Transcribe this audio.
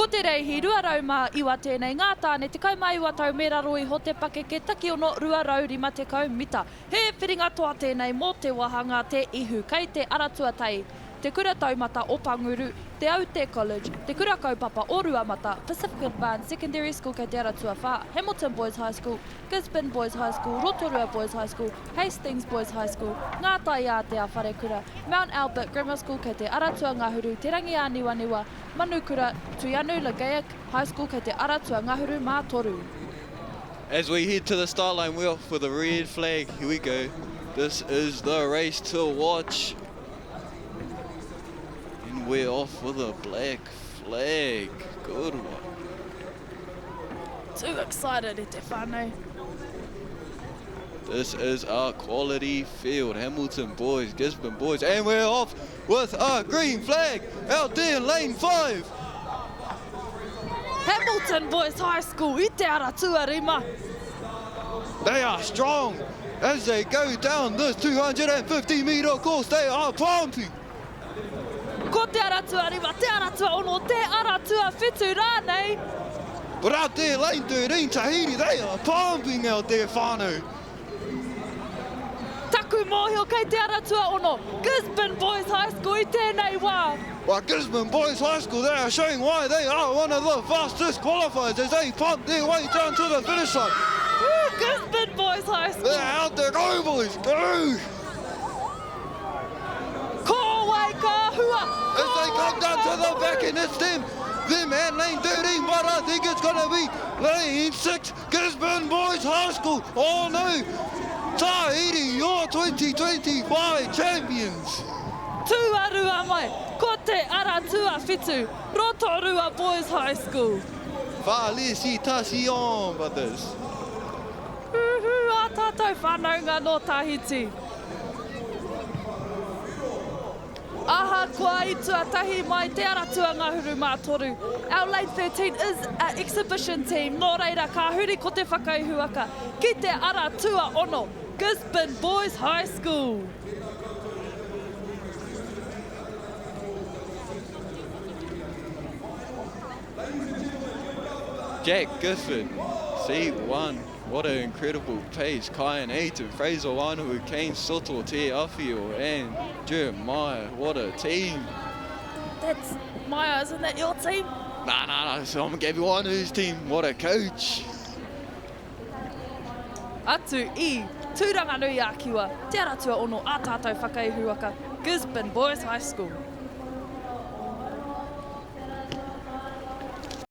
te reihi, 201 tēnei ngā tāne, 11 tau me raro I ho te pake ke taki ono 250 mita. He whiringa toa tēnei mō te wahanga Te Ihu, kei te aratuatai, te kura taumata o Panguru, te Aute College, te kura kaupapa o Ruamata, Pacific Advanced Secondary School kei te aratua whā, Hamilton Boys High School, Gisborne Boys High School, Rotorua Boys High School, Hastings Boys High School, Ngātai a te Awharekura, Mount Albert Grammar School kei te aratua ngahuru, te rangi a Niwaniwa, Manukura, Tuianu Lagaic High School kei te aratua ngahuru mā toru. As we head to the start line, we're off with a red flag. Here we go. This is the race to watch. And we're off with a black flag. Good one. Too excited, te whānau. This is our quality field. Hamilton Boys, Gisborne Boys, and we're off with a green flag out there in lane 5. Hamilton Boys High School, I te aratua rima. They are strong as they go down this 250 metre course. They are pumping. Ko te aratua rima, te aratua ono, te aratua whitu rānei. But out there, lane 13, Tahiti, they are pumping out there, whānau. Taku mōhio kei te aratua ono, Gisborne Boys High School I tēnei wā. Well, Gisborne Boys High School, they are showing why they are one of the fastest qualifiers as they pump their way down to the finish line. Woo, Gisborne Boys High School. They're out there, go boys, go! Ko Waka, hua, As they come down to the back and it's them and lane 13, but I think it's going to be lane 6, Gisborne Boys High School. Oh no, Tahiti, your 2025 champions. Tuarua mai, ko te aratua whitu, Rotorua Boys High School. Felicitations, brothers. Uhu, a tātou whanaunga no Tahiti. Aha, kua I tuatahi mai te aratua ngahuru mā toru. Our lane 13 is an exhibition team. Nō reira, ka huri ko te whakaihu aka. Ki te aratua ono, Gisborne Boys High School. Jack Gifford, C1. What an incredible pace. Kai and Aiton, Fraser Wainu, Kane Soto, Te Awhio, and Jeremiah. What a team. That's Maya, isn't that your team? Nah. So I'm Gabby Wainu's team. What a coach. Atu I tūranga nui a kiwa, te aratua ono a tātou whakaihu aka, Gisborne Boys High School.